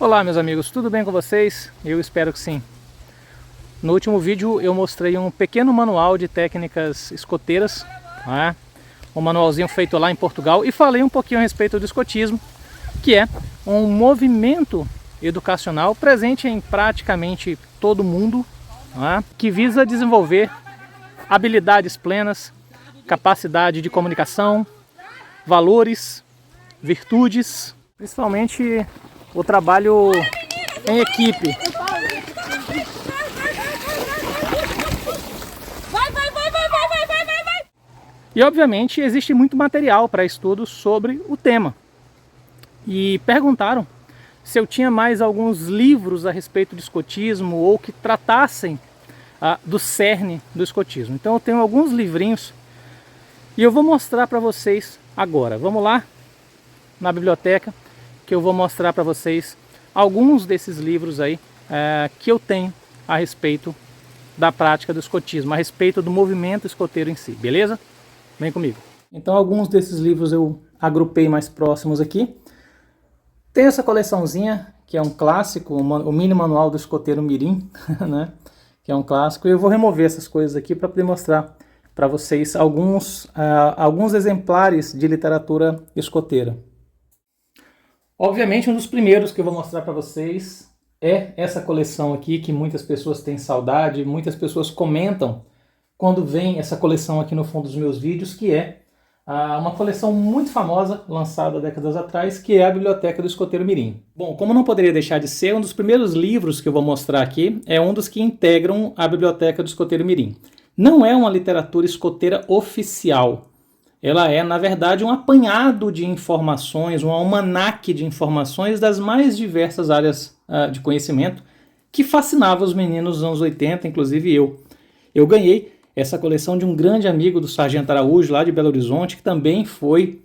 Olá meus amigos, tudo bem com vocês? Eu espero que sim. No último vídeo eu mostrei um pequeno manual de técnicas escoteiras, né? Um manualzinho feito lá em Portugal, e falei um pouquinho a respeito do escotismo, que é um movimento educacional presente em praticamente todo mundo, né? Que visa desenvolver habilidades plenas, capacidade de comunicação, valores, virtudes, principalmente o trabalho em equipe. E obviamente existe muito material para estudo sobre o tema. E perguntaram se eu tinha mais alguns livros a respeito do escotismo ou que tratassem do cerne do escotismo. Então eu tenho alguns livrinhos e eu vou mostrar para vocês agora. Vamos lá na biblioteca que eu vou mostrar para vocês alguns desses livros aí que eu tenho a respeito da prática do escotismo, a respeito do movimento escoteiro em si, beleza? Vem comigo. Então alguns desses livros eu agrupei mais próximos aqui. Tem essa coleçãozinha que é um clássico, o Mini Manual do Escoteiro Mirim, né? Que é um clássico, e eu vou remover essas coisas aqui para poder mostrar para vocês alguns exemplares de literatura escoteira. Obviamente um dos primeiros que eu vou mostrar para vocês é essa coleção aqui, que muitas pessoas têm saudade, muitas pessoas comentam quando vem essa coleção aqui no fundo dos meus vídeos, que é uma coleção muito famosa, lançada décadas atrás, que é a Biblioteca do Escoteiro Mirim. Bom, como não poderia deixar de ser, um dos primeiros livros que eu vou mostrar aqui é um dos que integram a Biblioteca do Escoteiro Mirim. Não é uma literatura escoteira oficial. Ela é, na verdade, um apanhado de informações, um almanaque de informações das mais diversas áreas de conhecimento que fascinava os meninos dos anos 80, inclusive eu. Eu ganhei essa coleção de um grande amigo do Sargento Araújo, lá de Belo Horizonte, que também foi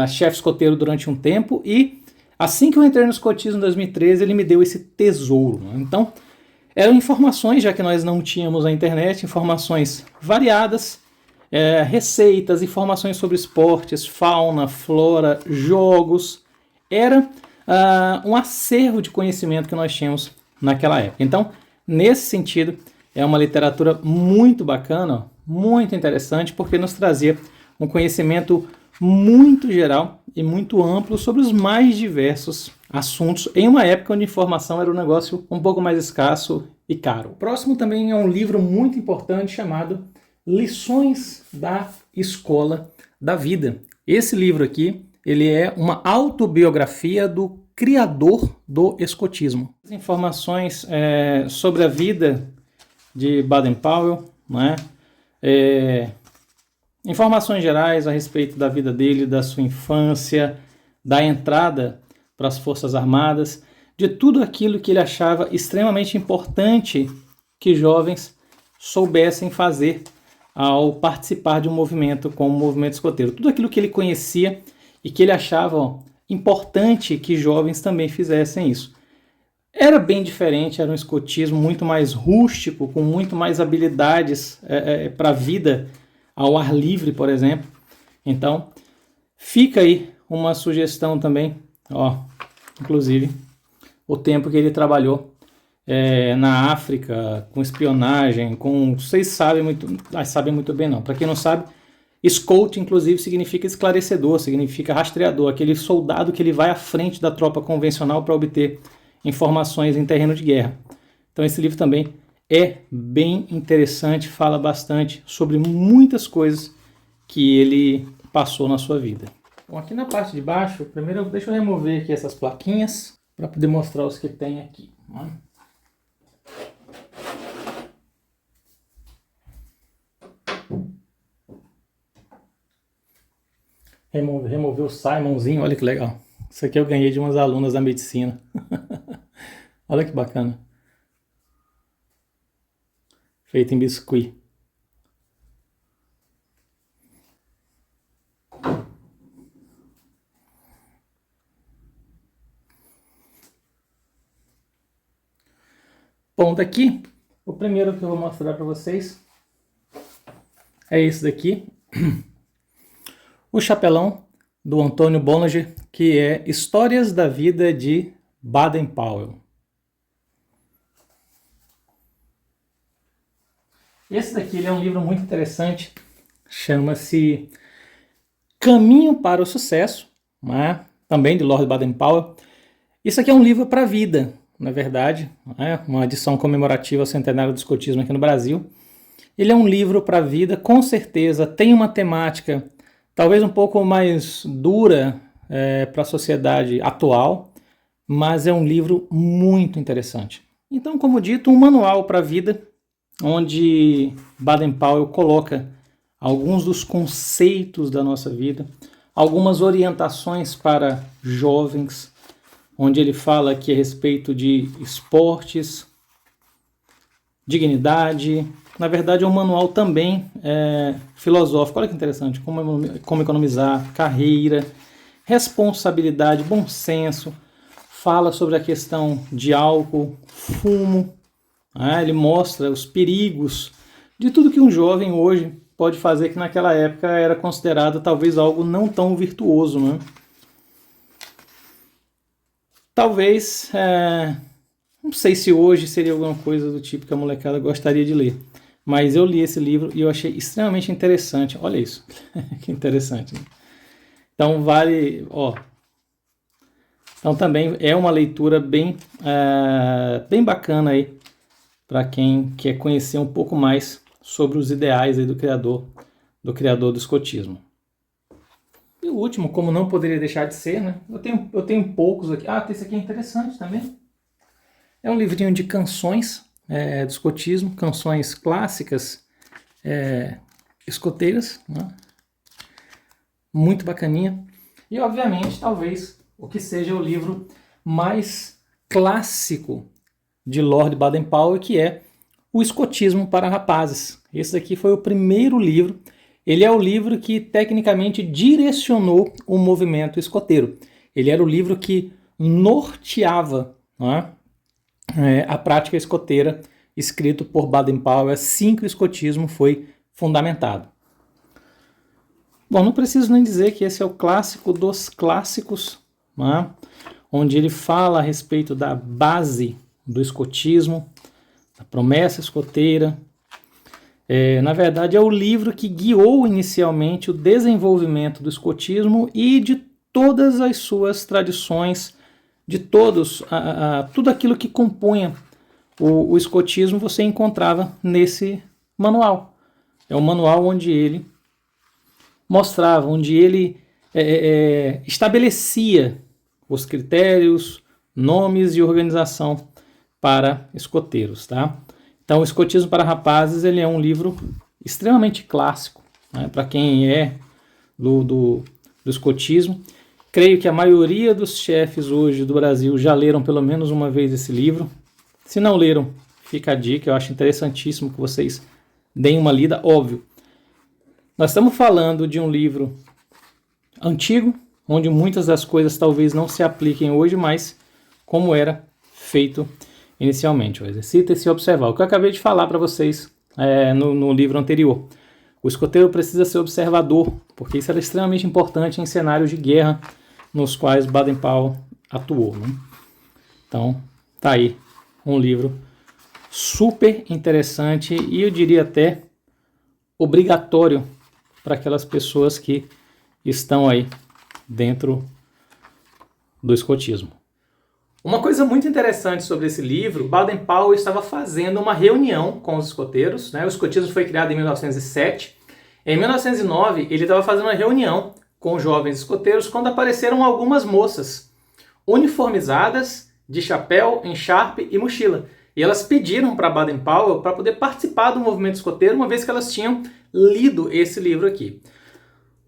chefe escoteiro durante um tempo, e assim que eu entrei no escotismo em 2013, ele me deu esse tesouro. Então, eram informações, já que nós não tínhamos a internet, informações variadas, receitas, informações sobre esportes, fauna, flora, jogos. Era um acervo de conhecimento que nós tínhamos naquela época. Então, nesse sentido, é uma literatura muito bacana, muito interessante, porque nos trazia um conhecimento muito geral e muito amplo sobre os mais diversos assuntos, em uma época onde a informação era um negócio um pouco mais escasso e caro. O próximo também é um livro muito importante chamado Lições da Escola da Vida. Esse livro aqui, ele é uma autobiografia do criador do escotismo. As informações sobre a vida de Baden-Powell, né? Informações gerais a respeito da vida dele, da sua infância, da entrada para as Forças Armadas, de tudo aquilo que ele achava extremamente importante que jovens soubessem fazer ao participar de um movimento como o movimento escoteiro. Tudo aquilo que ele conhecia e que ele achava importante que jovens também fizessem isso. Era bem diferente, era um escotismo muito mais rústico, com muito mais habilidades para a vida ao ar livre, por exemplo. Então, fica aí uma sugestão também, inclusive, o tempo que ele trabalhou na África, com espionagem, vocês sabem muito bem não. Para quem não sabe, Scout, inclusive, significa esclarecedor, significa rastreador, aquele soldado que ele vai à frente da tropa convencional para obter informações em terreno de guerra. Então esse livro também é bem interessante, fala bastante sobre muitas coisas que ele passou na sua vida. Bom, aqui na parte de baixo, primeiro deixa eu remover aqui essas plaquinhas para poder mostrar os que tem aqui. Remover o Simonzinho, olha que legal. Isso aqui eu ganhei de umas alunas da medicina. Olha que bacana. Feito em biscuit. Bom, daqui, o primeiro que eu vou mostrar para vocês é esse daqui. O Chapelão, do Antônio Bollinger, que é Histórias da Vida de Baden-Powell. Esse daqui ele é um livro muito interessante, chama-se Caminho para o Sucesso, né? Também de Lord Baden-Powell. Isso aqui é um livro para a vida, na verdade, né? Uma edição comemorativa ao centenário do escotismo aqui no Brasil. Ele é um livro para a vida, com certeza tem uma temática talvez um pouco mais dura para a sociedade atual, mas é um livro muito interessante. Então, como dito, um manual para a vida, onde Baden-Powell coloca alguns dos conceitos da nossa vida, algumas orientações para jovens, onde ele fala aqui a respeito de esportes, dignidade. Na verdade, é um manual também filosófico. Olha que interessante, como economizar, carreira, responsabilidade, bom senso. Fala sobre a questão de álcool, fumo. Ele mostra os perigos de tudo que um jovem hoje pode fazer, que naquela época era considerado talvez algo não tão virtuoso, né? Talvez, não sei se hoje seria alguma coisa do tipo que a molecada gostaria de ler, mas eu li esse livro e eu achei extremamente interessante. Olha isso, que interessante, né? Então vale, então também é uma leitura bem bacana aí para quem quer conhecer um pouco mais sobre os ideais aí do criador do escotismo. E o último, como não poderia deixar de ser, né? Eu tenho poucos aqui. Esse aqui é interessante também. É um livrinho de canções do escotismo, canções clássicas escoteiras, né? Muito bacaninha. E obviamente, talvez, o que seja o livro mais clássico de Lord Baden-Powell, que é O Escotismo para Rapazes. Esse daqui foi o primeiro livro. Ele é o livro que tecnicamente direcionou o movimento escoteiro. Ele era o livro que norteava, né, a prática escoteira, escrito por Baden-Powell assim que o escotismo foi fundamentado. Bom, não preciso nem dizer que esse é o clássico dos clássicos, né, onde ele fala a respeito da base do escotismo, da promessa escoteira. Na verdade, é o livro que guiou inicialmente o desenvolvimento do escotismo e de todas as suas tradições, de tudo aquilo que compunha o escotismo, você encontrava nesse manual. É um manual onde ele mostrava, onde ele estabelecia os critérios, nomes e organização para escoteiros, tá? Então, o Escotismo para Rapazes, ele é um livro extremamente clássico, né, para quem é do escotismo. Creio que a maioria dos chefes hoje do Brasil já leram pelo menos uma vez esse livro. Se não leram, fica a dica, eu acho interessantíssimo que vocês deem uma lida, óbvio. Nós estamos falando de um livro antigo, onde muitas das coisas talvez não se apliquem hoje, mas como era feito inicialmente. O exercício é se observar. O que eu acabei de falar para vocês no livro anterior. O escoteiro precisa ser observador, porque isso era extremamente importante em cenários de guerra nos quais Baden-Powell atuou, né? Então, tá aí um livro super interessante e eu diria até obrigatório para aquelas pessoas que estão aí dentro do escotismo. Uma coisa muito interessante sobre esse livro, Baden-Powell estava fazendo uma reunião com os escoteiros, né? O escotismo foi criado em 1907. Em 1909, ele estava fazendo uma reunião com jovens escoteiros quando apareceram algumas moças uniformizadas, de chapéu, encharpe e mochila. E elas pediram para Baden-Powell para poder participar do movimento escoteiro, uma vez que elas tinham lido esse livro aqui.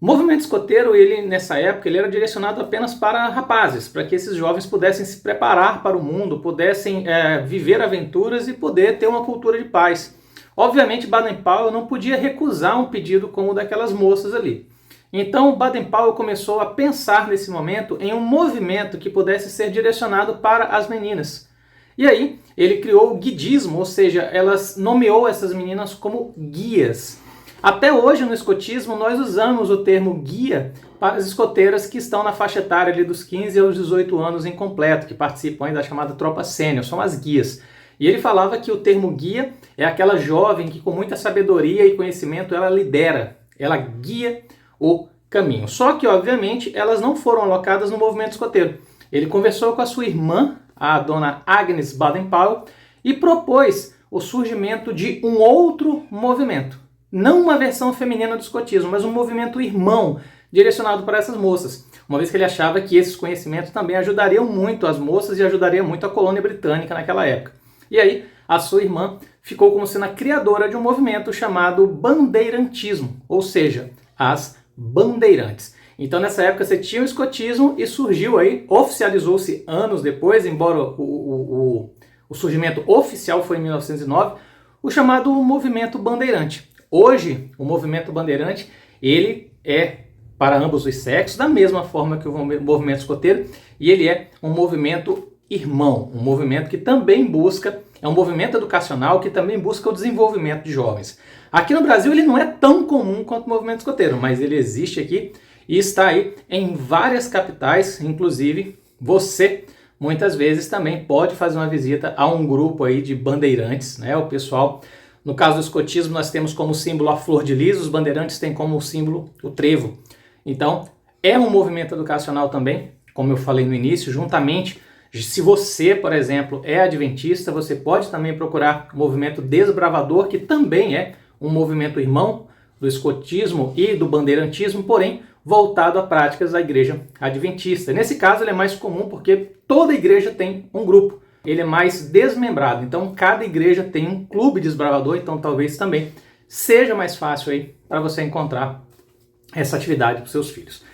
O movimento escoteiro, nessa época, ele era direcionado apenas para rapazes, para que esses jovens pudessem se preparar para o mundo, pudessem viver aventuras e poder ter uma cultura de paz. Obviamente, Baden-Powell não podia recusar um pedido como o daquelas moças ali. Então, Baden-Powell começou a pensar nesse momento em um movimento que pudesse ser direcionado para as meninas. E aí, ele criou o guidismo, ou seja, nomeou essas meninas como guias. Até hoje no escotismo nós usamos o termo guia para as escoteiras que estão na faixa etária ali dos 15 aos 18 anos incompleto, que participam ainda da chamada tropa sênior, são as guias. E ele falava que o termo guia é aquela jovem que com muita sabedoria e conhecimento ela lidera, ela guia o caminho. Só que, obviamente, elas não foram alocadas no movimento escoteiro. Ele conversou com a sua irmã, a dona Agnes Baden-Powell, e propôs o surgimento de um outro movimento. Não uma versão feminina do escotismo, mas um movimento irmão, direcionado para essas moças. Uma vez que ele achava que esses conhecimentos também ajudariam muito as moças e ajudariam muito a colônia britânica naquela época. E aí, a sua irmã ficou como sendo a criadora de um movimento chamado bandeirantismo, ou seja, as bandeirantes. Então, nessa época, você tinha o escotismo e surgiu aí, oficializou-se anos depois, embora o surgimento oficial foi em 1909, o chamado movimento bandeirante. Hoje, o movimento bandeirante, ele é para ambos os sexos, da mesma forma que o movimento escoteiro, e ele é um movimento irmão, um movimento que também busca, é um movimento educacional que também busca o desenvolvimento de jovens. Aqui no Brasil ele não é tão comum quanto o movimento escoteiro, mas ele existe aqui e está aí em várias capitais, inclusive você muitas vezes também pode fazer uma visita a um grupo aí de bandeirantes, né? O pessoal, no caso do escotismo, nós temos como símbolo a flor de lis, os bandeirantes têm como símbolo o trevo. Então, é um movimento educacional também, como eu falei no início, juntamente, se você, por exemplo, é adventista, você pode também procurar o movimento desbravador, que também é um movimento irmão do escotismo e do bandeirantismo, porém voltado a práticas da igreja adventista. Nesse caso ele é mais comum porque toda igreja tem um grupo, ele é mais desmembrado, então cada igreja tem um clube desbravador, então talvez também seja mais fácil aí para você encontrar essa atividade para os seus filhos.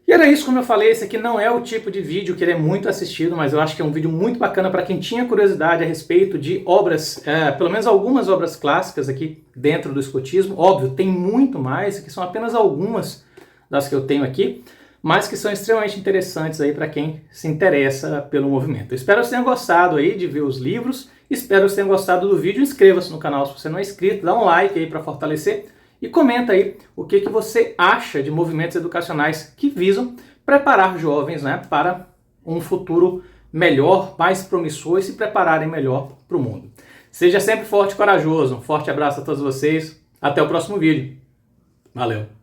E era isso, como eu falei, esse aqui não é o tipo de vídeo que ele é muito assistido, mas eu acho que é um vídeo muito bacana para quem tinha curiosidade a respeito de obras, pelo menos algumas obras clássicas aqui dentro do escotismo. Óbvio, tem muito mais, que são apenas algumas das que eu tenho aqui, mas que são extremamente interessantes aí para quem se interessa pelo movimento. Eu espero que você tenha gostado aí de ver os livros, espero que você tenha gostado do vídeo, inscreva-se no canal se você não é inscrito, dá um like aí para fortalecer. E comenta aí o que você acha de movimentos educacionais que visam preparar jovens, né, para um futuro melhor, mais promissor e se prepararem melhor para o mundo. Seja sempre forte e corajoso. Um forte abraço a todos vocês. Até o próximo vídeo. Valeu!